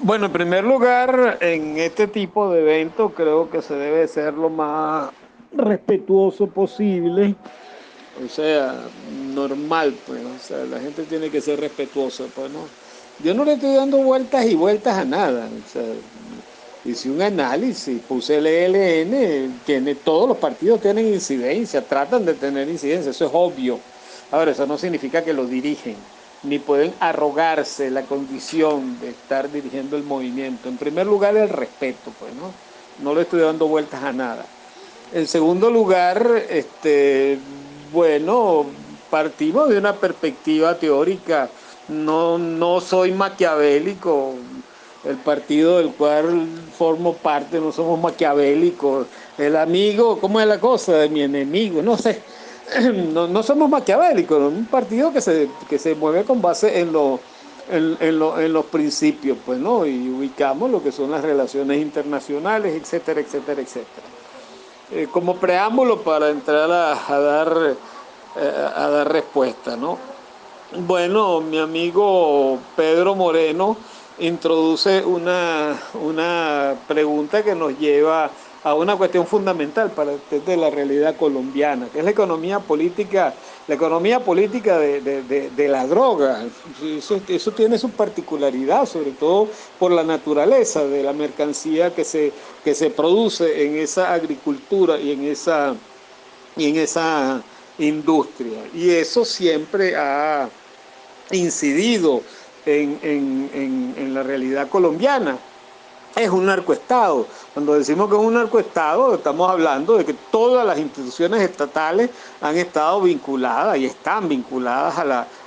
Bueno, en primer lugar, en este tipo de eventos creo que se debe ser lo más respetuoso posible, o sea, normal, pues, o sea, la gente tiene que ser respetuosa, pues, ¿no? Yo no le estoy dando vueltas y vueltas a nada, o sea, hice un análisis, puse el ELN, tiene, todos los partidos tienen incidencia, tratan de tener incidencia, eso es obvio. Ahora, eso no significa que lo dirigen, ni pueden arrogarse la condición de estar dirigiendo el movimiento. En primer lugar, el respeto, pues, ¿no? No le estoy dando vueltas a nada. En segundo lugar, bueno, partimos de una perspectiva teórica. No soy maquiavélico. El partido del cual formo parte no somos maquiavélicos. El amigo, ¿cómo es la cosa? De mi enemigo, no sé. No somos maquiavélicos. Un partido que se mueve con base en los principios, pues, ¿no? Y ubicamos lo que son las relaciones internacionales, etcétera, etcétera, etcétera. Como preámbulo para entrar a dar respuesta, ¿no? Bueno, mi amigo Pedro Moreno introduce una pregunta que nos lleva a una cuestión fundamental para entender la realidad colombiana, que es la economía política de la droga. Eso tiene su particularidad, sobre todo por la naturaleza de la mercancía que se produce en esa agricultura y en esa industria. Y eso siempre ha incidido en la realidad colombiana. Es un narcoestado. Cuando decimos que es un narcoestado, estamos hablando de que todas las instituciones estatales han estado vinculadas y están vinculadas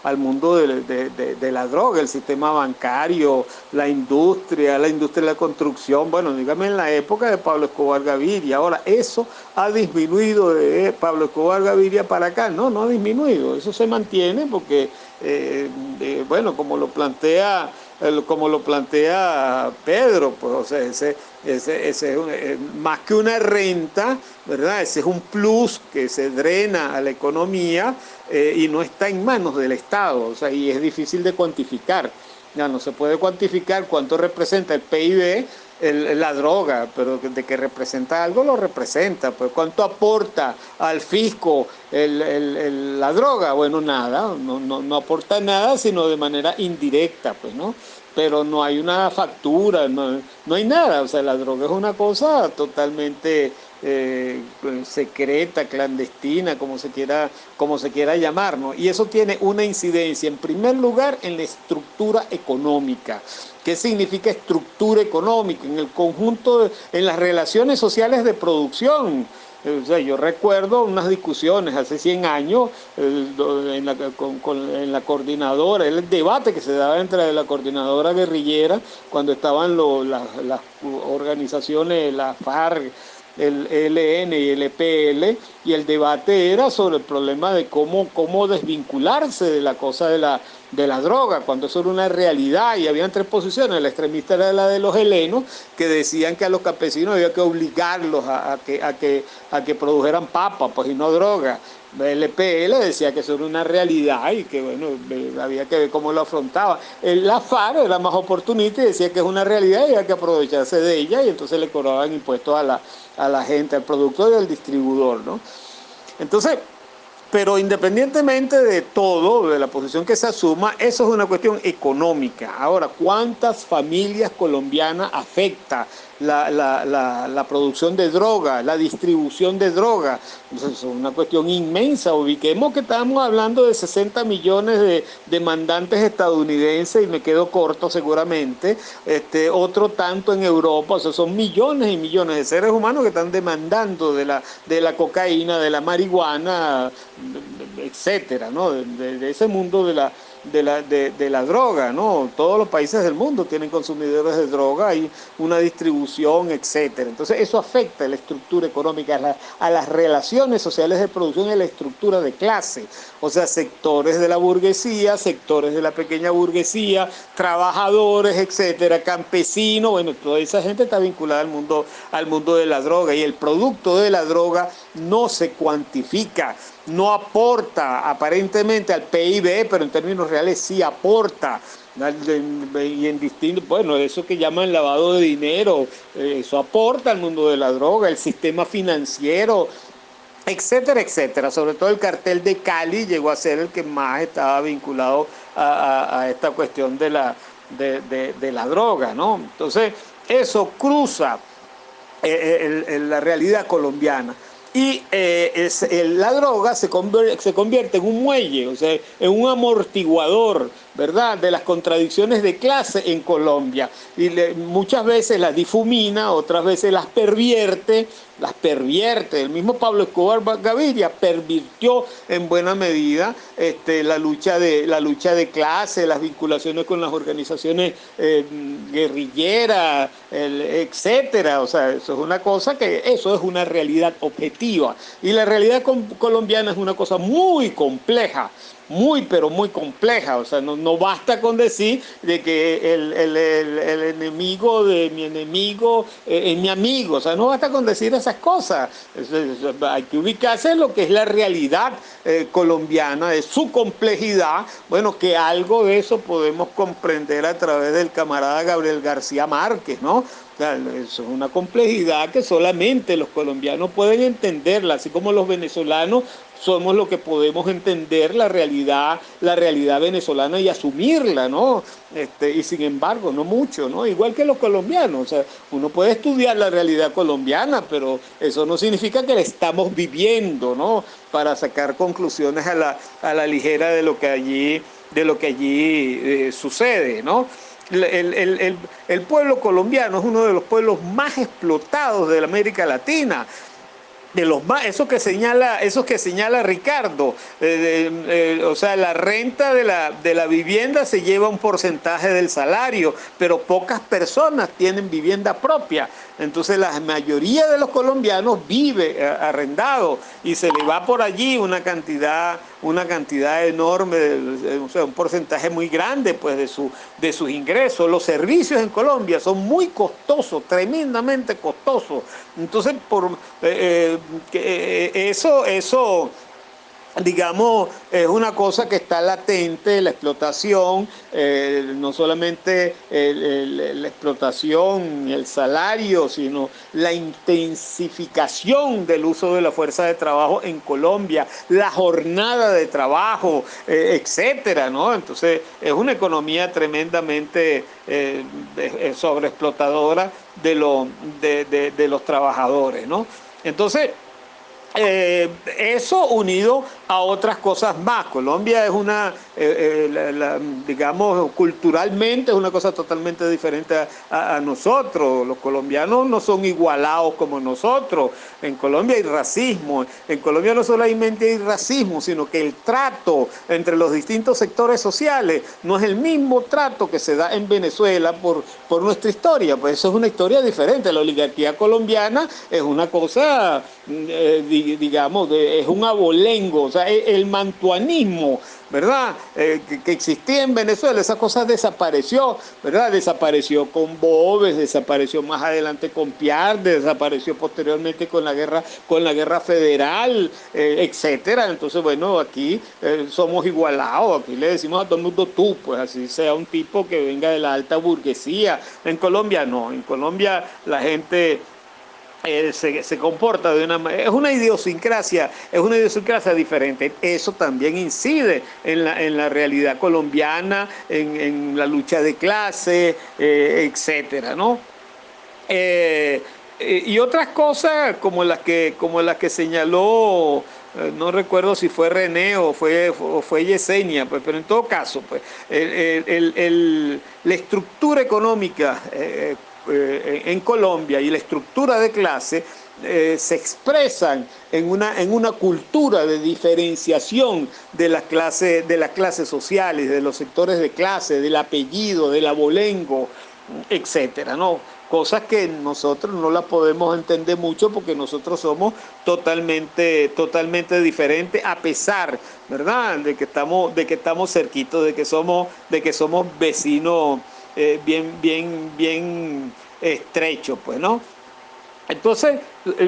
al mundo de la droga, el sistema bancario, la industria de la construcción. Bueno, dígame en la época de Pablo Escobar Gaviria. Ahora, eso ha disminuido de Pablo Escobar Gaviria para acá. No ha disminuido. Eso se mantiene porque, bueno, como lo plantea Pedro, pues, o sea, ese es más que una renta, ¿verdad? Ese es un plus que se drena a la economía y no está en manos del Estado, o sea, y es difícil de cuantificar. Ya no se puede cuantificar cuánto representa el PIB la droga, pero de que representa algo lo representa. Pues cuánto aporta al fisco la droga, bueno, nada, no aporta nada, sino de manera indirecta, pues, ¿no? Pero no hay una factura, no hay nada, o sea, la droga es una cosa totalmente secreta, clandestina, como se quiera llamar, ¿no? Y eso tiene una incidencia, en primer lugar, en la estructura económica. ¿Qué significa estructura económica? En el conjunto, en las relaciones sociales de producción. O sea, yo recuerdo unas discusiones hace 100 años en la coordinadora, el debate que se daba entre la coordinadora guerrillera cuando estaban las organizaciones, la FARC, el ELN y el EPL, y el debate era sobre el problema de cómo desvincularse de la cosa de la droga, cuando eso era una realidad, y habían tres posiciones. La extremista era la de los helenos, que decían que a los campesinos había que obligarlos a que produjeran papa, pues, y no droga. El EPL decía que eso era una realidad y que, bueno, había que ver cómo lo afrontaba. La FARC era más oportunista y decía que es una realidad y había que aprovecharse de ella, y entonces le cobraban impuestos a la gente, al productor y al distribuidor, ¿no? Entonces, pero independientemente de todo, de la posición que se asuma, eso es una cuestión económica. Ahora, ¿cuántas familias colombianas afecta la producción de droga, la distribución de droga? Entonces, es una cuestión inmensa. Ubiquemos que estamos hablando de 60 millones de demandantes estadounidenses, y me quedo corto seguramente. Otro tanto en Europa, o sea, son millones y millones de seres humanos que están demandando de la cocaína, de la marihuana, etcétera, ¿no? De ese mundo de la droga, ¿no? Todos los países del mundo tienen consumidores de droga, hay una distribución, etcétera. Entonces eso afecta a la estructura económica, a las relaciones sociales de producción y a la estructura de clase. O sea, sectores de la burguesía, sectores de la pequeña burguesía, trabajadores, etcétera, campesinos, bueno, toda esa gente está vinculada al mundo de la droga, y el producto de la droga no se cuantifica, no aporta aparentemente al PIB, pero en términos reales sí aporta. Y en distintos, bueno, eso que llaman lavado de dinero, eso aporta al mundo de la droga, el sistema financiero, etcétera, etcétera. Sobre todo el cartel de Cali llegó a ser el que más estaba vinculado a esta cuestión de la droga, ¿no? Entonces, eso cruza la realidad colombiana. Y la droga se convierte en un muelle, o sea, en un amortiguador, ¿verdad?, de las contradicciones de clase en Colombia. Y muchas veces las difumina, otras veces las pervierte, las pervierte. El mismo Pablo Escobar Gaviria pervirtió en buena medida la lucha de clase, las vinculaciones con las organizaciones guerrilleras, etcétera. O sea, eso es una cosa eso es una realidad objetiva. Y la realidad colombiana es una cosa muy compleja, muy, pero muy compleja. O sea, no basta con decir de que el enemigo de mi enemigo es mi amigo. O sea, no basta con decir esas cosas. Hay que ubicarse en lo que es la realidad colombiana, de su complejidad. Bueno, que algo de eso podemos comprender a través del camarada Gabriel García Márquez, ¿no? Eso es una complejidad que solamente los colombianos pueden entenderla, así como los venezolanos somos los que podemos entender la realidad venezolana y asumirla, ¿no? Y sin embargo, no mucho, ¿no? Igual que los colombianos, o sea, uno puede estudiar la realidad colombiana, pero eso no significa que la estamos viviendo, ¿no? Para sacar conclusiones a la ligera de lo que allí sucede, ¿no? El pueblo colombiano es uno de los pueblos más explotados de la América Latina, de los más, eso que señala Ricardo, o sea, la renta de la vivienda se lleva un porcentaje del salario, pero pocas personas tienen vivienda propia. Entonces la mayoría de los colombianos vive arrendado y se le va por allí una cantidad enorme, o sea, un porcentaje muy grande pues de sus ingresos. Los servicios en Colombia son muy costosos, tremendamente costosos. Entonces, eso digamos, es una cosa que está latente, la explotación, no solamente la explotación, el salario, sino la intensificación del uso de la fuerza de trabajo en Colombia, la jornada de trabajo, etcétera, ¿no? Entonces, es una economía tremendamente sobreexplotadora de los trabajadores, ¿no? Entonces, eso unido a otras cosas más. Colombia es digamos, culturalmente es una cosa totalmente diferente a nosotros. Los colombianos no son igualados como nosotros. En Colombia hay racismo. En Colombia no solamente hay racismo, sino que el trato entre los distintos sectores sociales no es el mismo trato que se da en Venezuela por nuestra historia. Pues eso es una historia diferente. La oligarquía colombiana es una cosa digamos, es un abolengo, o sea, el mantuanismo, ¿verdad? Que existía en Venezuela, esa cosa desapareció, ¿verdad? Desapareció con Boves, desapareció más adelante con Piar, desapareció posteriormente con la guerra federal, etcétera. Entonces, bueno, aquí somos igualados, aquí le decimos a todo el mundo tú, pues así sea un tipo que venga de la alta burguesía. En Colombia no, en Colombia la gente se comporta de una manera, es una idiosincrasia diferente. Eso también incide en la realidad colombiana, en la lucha de clase, etcétera, ¿no? Y otras cosas como las que señaló, no recuerdo si fue René o fue Yesenia, pues, pero en todo caso, pues, la estructura económica en Colombia y la estructura de clase se expresan en una cultura de diferenciación de las clases sociales, de los sectores de clase, del apellido, del abolengo, etcétera, ¿no? Cosas que nosotros no las podemos entender mucho porque nosotros somos totalmente diferentes, a pesar, ¿verdad?, de que estamos cerquitos, de que somos vecinos bien estrechos, pues, ¿no? Entonces,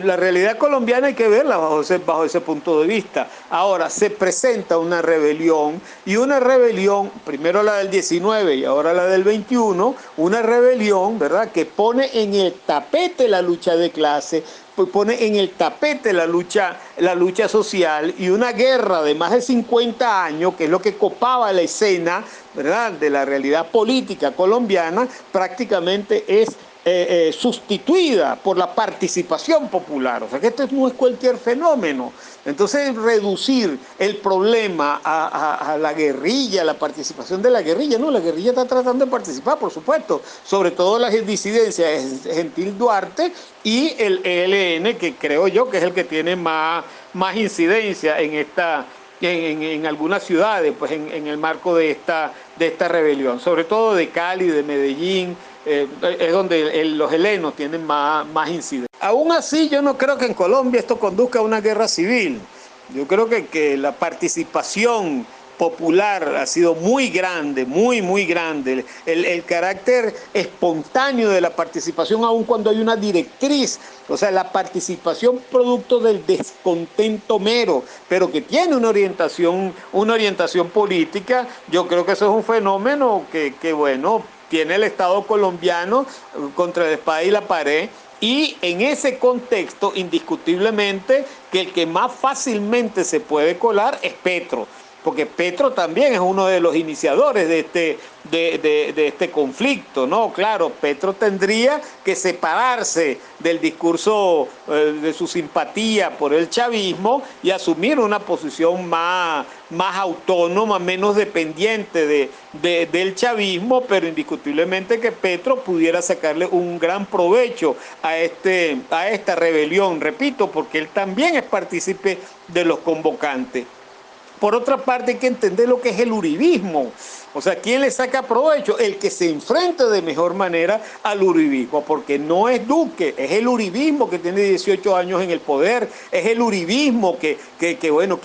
la realidad colombiana hay que verla bajo ese punto de vista. Ahora, se presenta y una rebelión, primero la del 19 y ahora la del 21, una rebelión, ¿verdad?, que pone en el tapete la lucha de clase, pone en el tapete la lucha social, y una guerra de más de 50 años, que es lo que copaba la escena, ¿verdad?, de la realidad política colombiana, prácticamente es sustituida por la participación popular. O sea que esto no es cualquier fenómeno. Entonces, reducir el problema a la guerrilla, la participación de la guerrilla, no, la guerrilla está tratando de participar, por supuesto, sobre todo las disidencias de Gentil Duarte y el ELN, que creo yo que es el que tiene más incidencia en algunas ciudades, pues en el marco de esta rebelión, sobre todo de Cali, de Medellín, es donde los helenos tienen más incidencia. Aún así, yo no creo que en Colombia esto conduzca a una guerra civil. Yo creo que la participación popular ha sido muy grande, muy grande. El carácter espontáneo de la participación, aun cuando hay una directriz, o sea, la participación producto del descontento mero, pero que tiene una orientación política. Yo creo que eso es un fenómeno que bueno, tiene el Estado colombiano contra la espada y la pared. Y en ese contexto, indiscutiblemente, que el que más fácilmente se puede colar es Petro, porque Petro también es uno de los iniciadores de este conflicto, ¿no? Claro, Petro tendría que separarse del discurso de su simpatía por el chavismo y asumir una posición más autónoma, menos dependiente del chavismo, pero indiscutiblemente que Petro pudiera sacarle un gran provecho a esta rebelión, repito, porque él también es partícipe de los convocantes. Por otra parte, hay que entender lo que es el uribismo. O sea, ¿quién le saca provecho? El que se enfrenta de mejor manera al uribismo, porque no es Duque, es el uribismo que tiene 18 años en el poder, es el uribismo que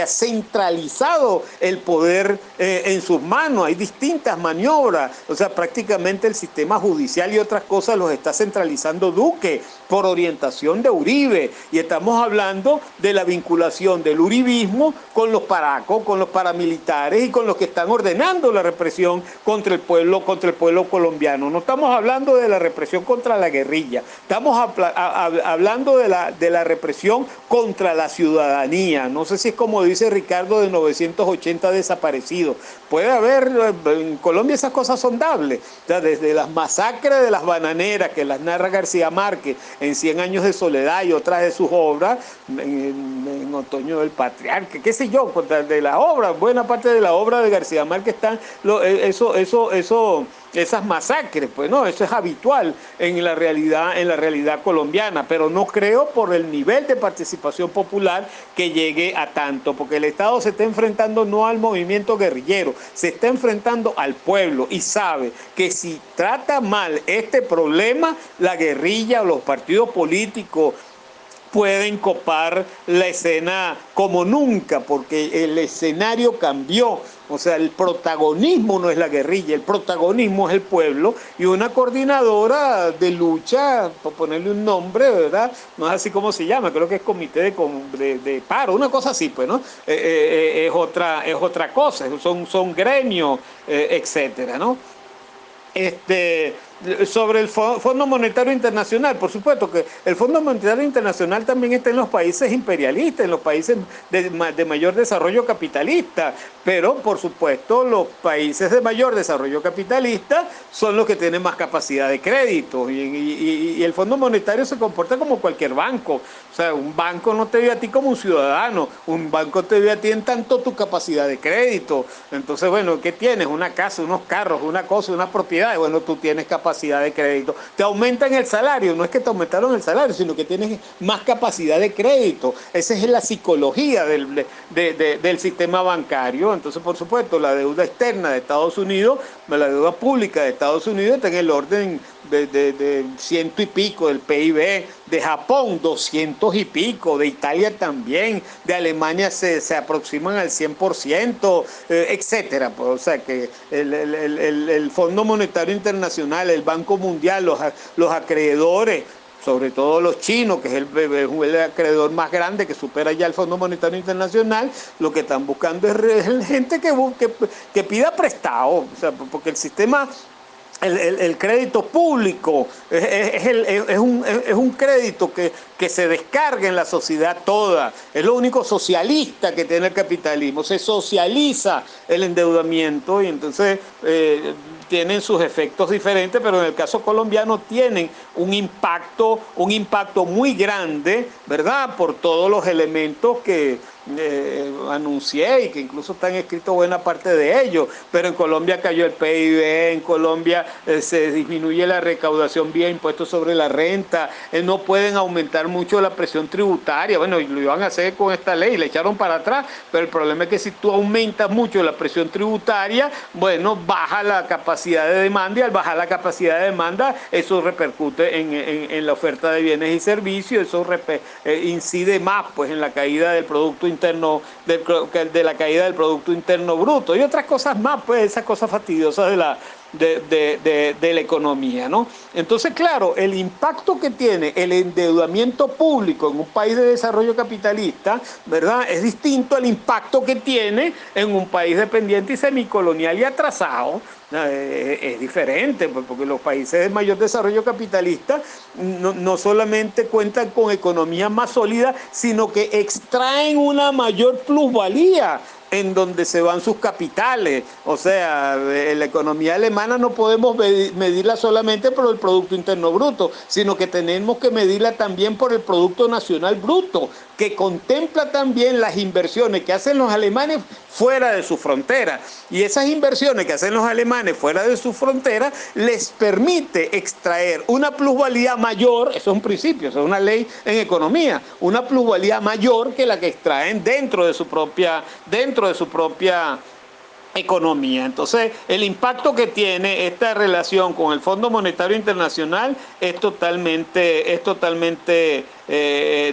ha centralizado el poder en sus manos. Hay distintas maniobras, o sea, prácticamente el sistema judicial y otras cosas los está centralizando Duque por orientación de Uribe. Y estamos hablando de la vinculación del uribismo con los paracos, con los paramilitares y con los que están ordenando la represión contra el pueblo colombiano. No estamos hablando de la represión contra la guerrilla, estamos hablando de la represión contra la ciudadanía. No sé si es como dice Ricardo, de 980 desaparecidos. Puede haber, en Colombia esas cosas son dables, o sea, desde las masacres de las bananeras, que las narra García Márquez en 100 años de soledad y otras de sus obras, en Otoño del Patriarca, qué sé yo, de la obra, buena parte de la obra de García Márquez están esas masacres, pues no, eso es habitual en la realidad colombiana, pero no creo por el nivel de participación popular que llegue a tanto, porque el Estado se está enfrentando no al movimiento guerrillero, se está enfrentando al pueblo y sabe que si trata mal este problema, la guerrilla o los partidos políticos pueden copar la escena como nunca, porque el escenario cambió. O sea, el protagonismo no es la guerrilla, el protagonismo es el pueblo, y una coordinadora de lucha, por ponerle un nombre, ¿verdad? No es así como se llama, creo que es comité de paro, una cosa así, pues, ¿no? Es otra cosa, son gremios, etcétera, ¿no? Sobre el Fondo Monetario Internacional, por supuesto que el Fondo Monetario Internacional también está en los países imperialistas, en los países de mayor desarrollo capitalista, pero por supuesto los países de mayor desarrollo capitalista son los que tienen más capacidad de crédito, y el Fondo Monetario se comporta como cualquier banco. O sea, un banco no te ve a ti como un ciudadano, un banco te ve a ti en tanto tu capacidad de crédito. Entonces, bueno, ¿qué tienes? Una casa, unos carros, una cosa, una propiedad. Bueno, tú tienes capacidad de crédito. Te aumentan el salario, no es que te aumentaron el salario, sino que tienes más capacidad de crédito. Esa es la psicología del sistema bancario. Entonces, por supuesto, la deuda externa de Estados Unidos, la deuda pública de Estados Unidos está en el orden de ciento y pico del PIB, de Japón 200 y pico, de Italia también, de Alemania se aproximan al 100%, etcétera. Pues, o sea que el Fondo Monetario Internacional, el Banco Mundial, los acreedores sobre todo los chinos, que es el acreedor más grande que supera ya el Fondo Monetario Internacional, lo que están buscando es gente que pida prestado, o sea, porque el sistema el crédito público es un crédito que se descarga en la sociedad toda. Es lo único socialista que tiene el capitalismo. Se socializa el endeudamiento y entonces tienen sus efectos diferentes, pero en el caso colombiano tienen un impacto muy grande, ¿verdad? Por todos los elementos que anuncié y que incluso están escritos buena parte de ellos, pero en Colombia cayó el PIB, en Colombia se disminuye la recaudación vía impuestos sobre la renta, no pueden aumentar mucho la presión tributaria, bueno, y lo iban a hacer con esta ley, le echaron para atrás, pero el problema es que si tú aumentas mucho la presión tributaria, bueno, baja la capacidad de demanda y al bajar la capacidad de demanda, eso repercute en la oferta de bienes y servicios, eso incide más pues en la caída del Producto Interno, de la caída del Producto Interno Bruto y otras cosas más, pues esas cosas fastidiosas de la economía, ¿no? Entonces, claro, el impacto que tiene el endeudamiento público en un país de desarrollo capitalista, ¿verdad? Es distinto al impacto que tiene en un país dependiente y semicolonial y atrasado. Es diferente, porque los países de mayor desarrollo capitalista no solamente cuentan con economías más sólidas, sino que extraen una mayor plusvalía en donde se van sus capitales. O sea, la economía alemana no podemos medirla solamente por el Producto Interno Bruto, sino que tenemos que medirla también por el Producto Nacional Bruto, que contempla también las inversiones que hacen los alemanes fuera de su frontera. Y esas inversiones que hacen los alemanes fuera de su frontera les permite extraer una plusvalía mayor, eso es un principio, eso es una ley en economía, una plusvalía mayor que la que extraen dentro de su propia economía. Entonces, el impacto que tiene esta relación con el Fondo Monetario Internacional es totalmente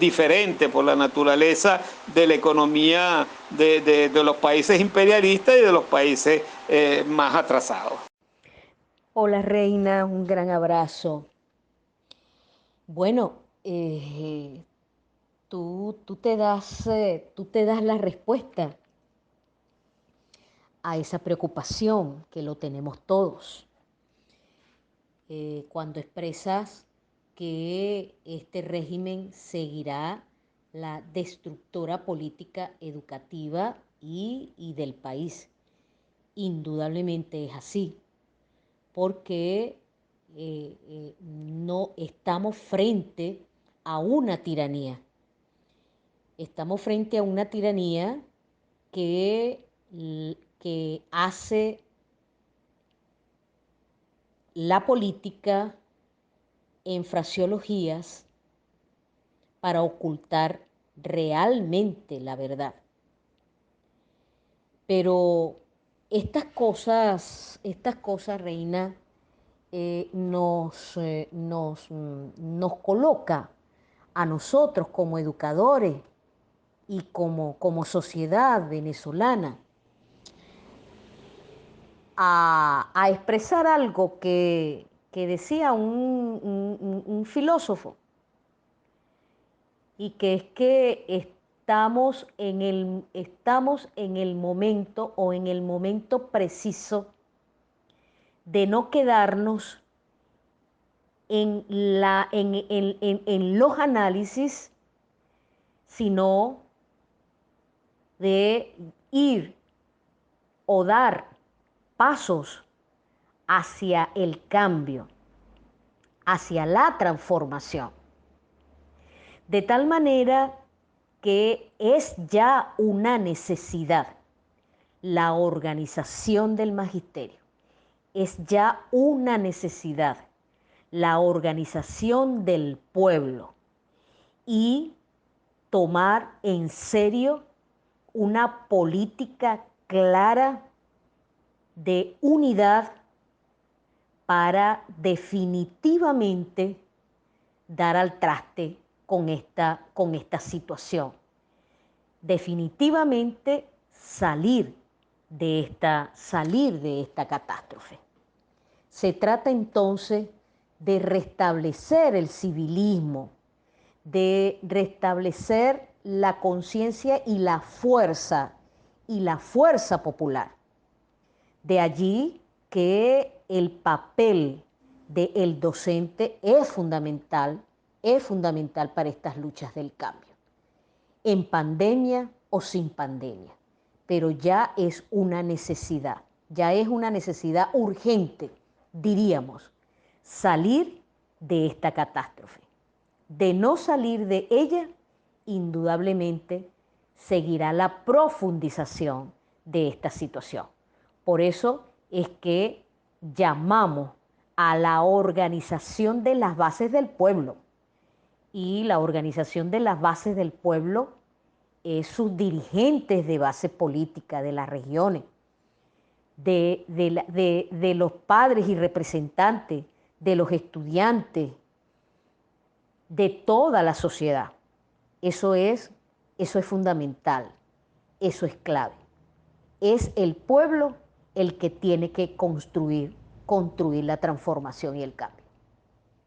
diferente por la naturaleza de la economía de los países imperialistas y de los países más atrasados. Hola Reina, un gran abrazo. Bueno, tú te das la respuesta a esa preocupación que lo tenemos todos. Cuando expresas que este régimen seguirá la destructora política educativa y del país. Indudablemente es así, porque no estamos frente a una tiranía. Estamos frente a una tiranía que hace la política en fraseologías para ocultar realmente la verdad. Pero estas cosas, Reina, nos coloca a nosotros como educadores y como sociedad venezolana a expresar algo que decía un filósofo, y que es que estamos en el momento o en el momento preciso de no quedarnos en los análisis, sino de ir o dar pasos hacia el cambio, hacia la transformación. De tal manera que es ya una necesidad la organización del magisterio. Es ya una necesidad la organización del pueblo y tomar en serio una política clara de unidad para definitivamente dar al traste con esta situación. Definitivamente salir de esta catástrofe. Se trata entonces de restablecer el civilismo, de restablecer la conciencia y la fuerza popular. De allí que el papel del docente es fundamental para estas luchas del cambio, en pandemia o sin pandemia, pero ya es una necesidad urgente, diríamos, salir de esta catástrofe. De no salir de ella, indudablemente seguirá la profundización de esta situación. Por eso es que llamamos a la organización de las bases del pueblo. Y la organización de las bases del pueblo es sus dirigentes de base política de las regiones, de los padres y representantes, de los estudiantes, de toda la sociedad. Eso es fundamental, eso es clave. Es el pueblo el que tiene que construir la transformación y el cambio.